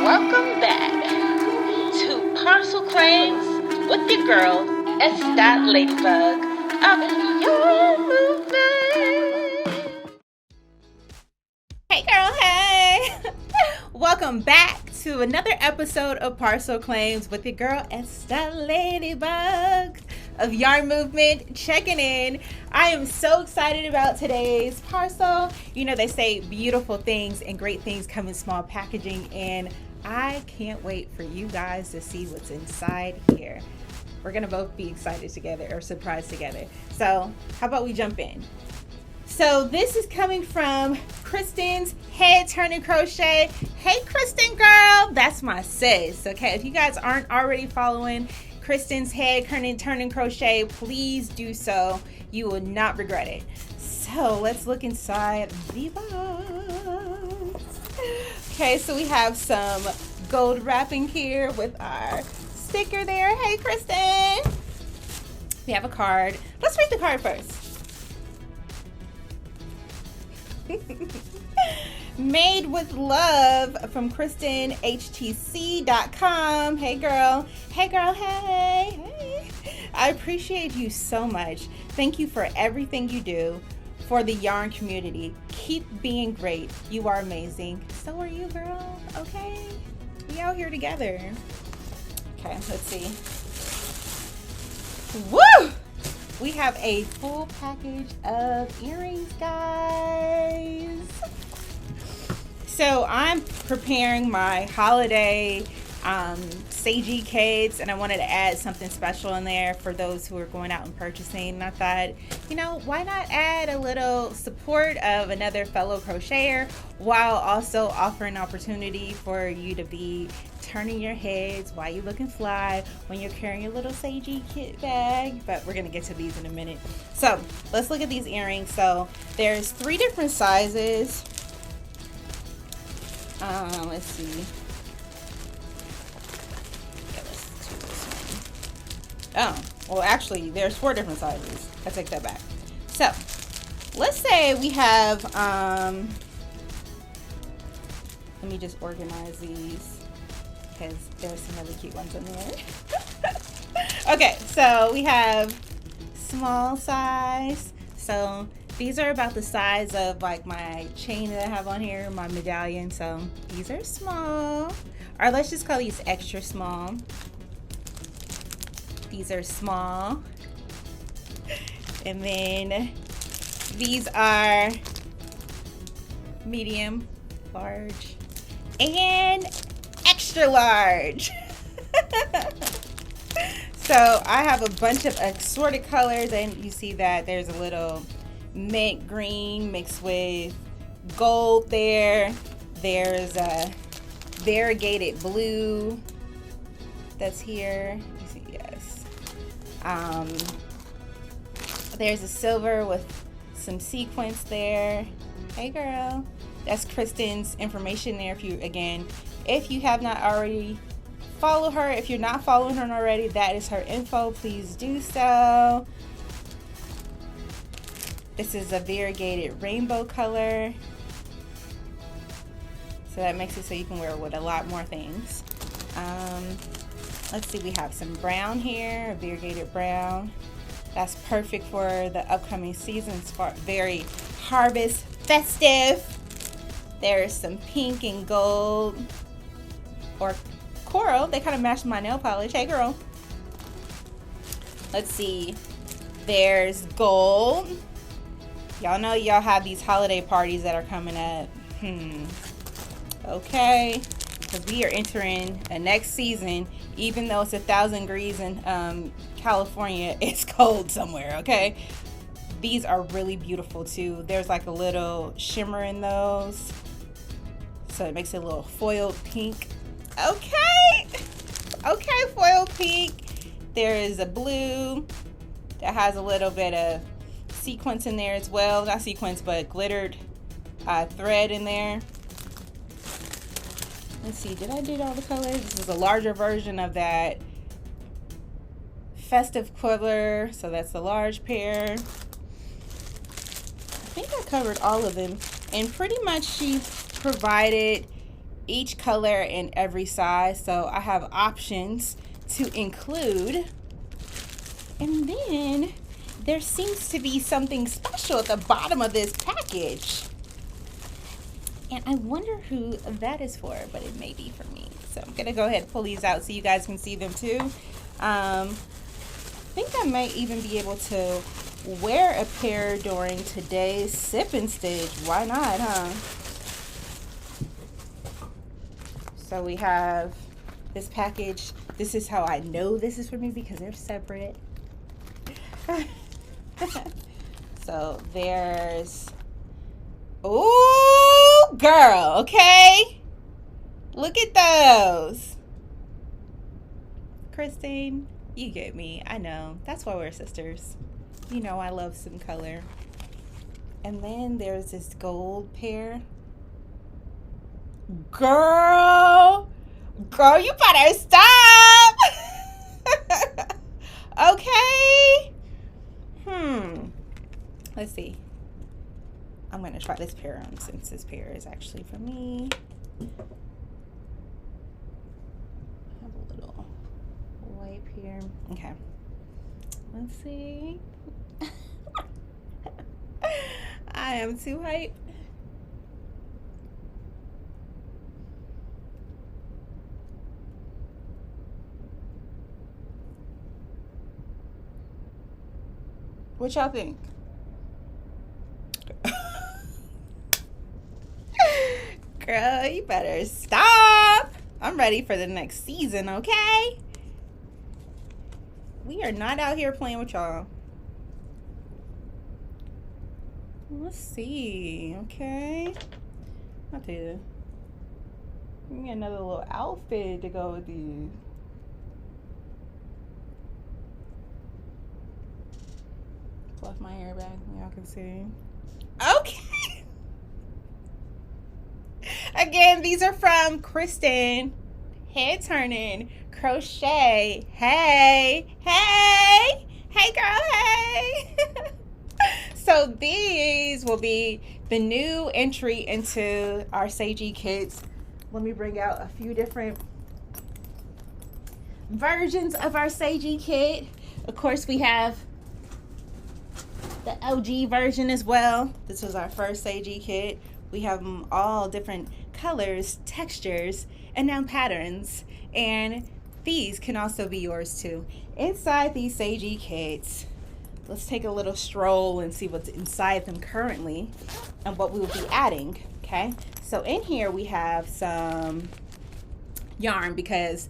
Welcome back to Parcel Claims with your girl, S.LadyBug of your movement. Hey girl, hey! Welcome back to another episode of Parcel Claims with your girl, S.LadyBug of Yarn Movement, checking in. I am so excited about today's parcel. You know, they say beautiful things and great things come in small packaging, and I can't wait for you guys to see what's inside here. We're gonna both be excited together or surprised together. So how about we jump in? So this is coming from Kristen's Head Turning Crochet. Hey Kristen girl, that's my sis. Okay, if you guys aren't already following Kristen's Head Turning Crochet, please do so. You will not regret it. So let's look inside the box. Okay, so we have some gold wrapping here with our sticker there. Hey Kristen. We have a card. Let's read the card first. Made with love from KristenHTC.com. Hey girl. Hey girl. Hey. Hey. I appreciate you so much. Thank you for everything you do for the yarn community. Keep being great. You are amazing. So are you, girl. Okay. We out here together. Okay, let's see. Woo! We have a full package of earrings, guys. So I'm preparing my holiday SEYG Kits, and I wanted to add something special in there for those who are going out and purchasing. And I thought, you know, why not add a little support of another fellow crocheter while also offering opportunity for you to be turning your heads while you're looking fly when you're carrying a little SEYG kit bag. But we're gonna get to these in a minute. So let's look at these earrings. So there's 3 different sizes. Let's see. Oh, well actually there's 4 different sizes. I take that back. So let's say we have, let me just organize these because there's some really cute ones in there. Okay, so we have small size. So these are about the size of like my chain that I have on here, my medallion. So these are small, or let's just call these extra small. These are small. And then these are medium, large, and extra large. So I have a bunch of assorted colors, and you see that there's a little mint green mixed with gold there. There's a variegated blue that's here. You see, yes. There's a silver with some sequins there. Hey girl. That's Kristen's information there. If you have not already followed her, if you're not following her already, that is her info. Please do so. This is a variegated rainbow color. So that makes it so you can wear it with a lot more things. Let's see, we have some brown here, a variegated brown. That's perfect for the upcoming season. It's very harvest festive. There's some pink and gold or coral. They kind of match my nail polish. Hey girl. Let's see. There's gold. Y'all know y'all have these holiday parties that are coming up. Okay. Because we are entering a next season. Even though it's 1,000 degrees in California, it's cold somewhere, okay? These are really beautiful too. There's like a little shimmer in those. So it makes it a little foiled pink. Okay. Okay, foiled pink. There is a blue that has a little bit of sequins in there as well. Not sequins, but glittered thread in there. Let's see, did I do all the colors? This is a larger version of that festive quiver. So that's the large pair. I think I covered all of them. And pretty much she provided each color in every size, so I have options to include. And then there seems to be something special at the bottom of this package, and I wonder who that is for, but it may be for me. So I'm gonna go ahead and pull these out so you guys can see them too. I think I might even be able to wear a pair during today's sip and stitch. Why not, huh? So we have this package. This is how I know this is for me, because they're separate. So there's, ooh, girl, okay? Look at those. Kristen, you get me. I know. That's why we're sisters. You know I love some color. And then there's this gold pair. Girl, you better stop. Okay. Let's see. I'm gonna try this pair on since this pair is actually for me. I have a little wipe here. Okay. Let's see. I am too hyped. What y'all think? Girl, you better stop. I'm ready for the next season, okay? We are not out here playing with y'all. Let's see, okay? I'll tell you. Give me another little outfit to go with these. Fluff my hair back, y'all can see. Okay. Again, these are from Kristen Head Turning Crochet. Hey girl, hey. So these will be the new entry into our SEYG Kits. Let me bring out a few different versions of our SEYG Kit. Of course, we have the OG version as well. This was our first SEYG Kit. We have them all different colors, textures, and now patterns. And these can also be yours too. Inside these SEYG Kits, let's take a little stroll and see what's inside them currently and what we will be adding, okay? So in here we have some yarn, because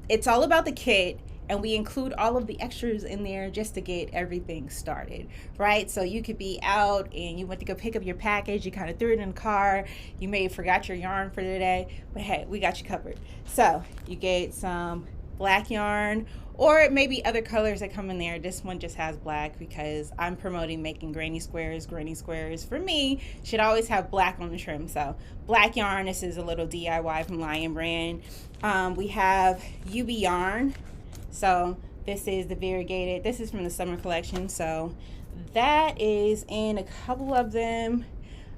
it's all about the kit, and we include all of the extras in there just to get everything started, right? So you could be out and you went to go pick up your package, you kind of threw it in the car, you may have forgot your yarn for the day, but hey, we got you covered. So you get some black yarn, or it may be other colors that come in there. This one just has black because I'm promoting making granny squares. Granny squares for me should always have black on the trim. So black yarn, this is a little DIY from Lion Brand. We have UB yarn. So this is the variegated, this is from the summer collection. So that is in a couple of them.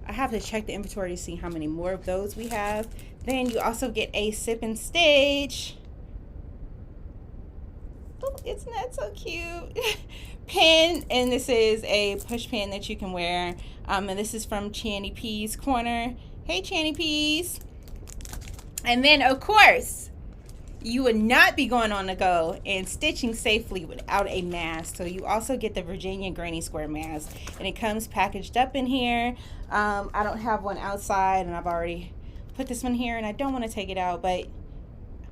I have to check the inventory to see how many more of those we have. Then you also get a sip and stitch. Oh, isn't that so cute? Pin, and this is a push pin that you can wear. And this is from Channy P's Corner. Hey, Channy P's. And then, of course, you would not be going on the go and stitching safely without a mask. So you also get the Virginia Granny Square mask, and it comes packaged up in here. I don't have one outside, and I've already put this one here, and I don't want to take it out, but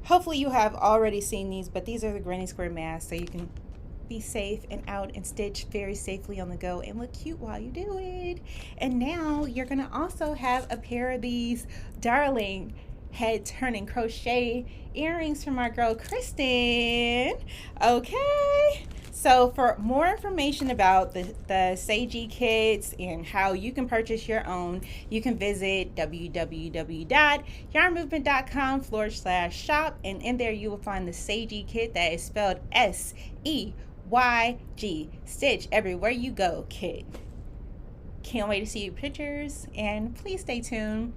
hopefully you have already seen these. But these are the Granny Square masks, so you can be safe and out and stitch very safely on the go and look cute while you do it. And now you're gonna also have a pair of these darling Head Turning Crochet earrings from our girl Kristen. Okay, so for more information about the SEYG Kits and how you can purchase your own, you can visit www.yarnmovement.com/shop, and in there you will find the SEYG Kit, that is spelled SEYG, stitch everywhere you go kit. Can't wait to see your pictures, and please stay tuned.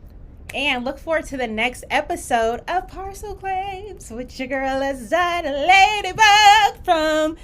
And look forward to the next episode of Parcel Claims with your girl S.LadyBug from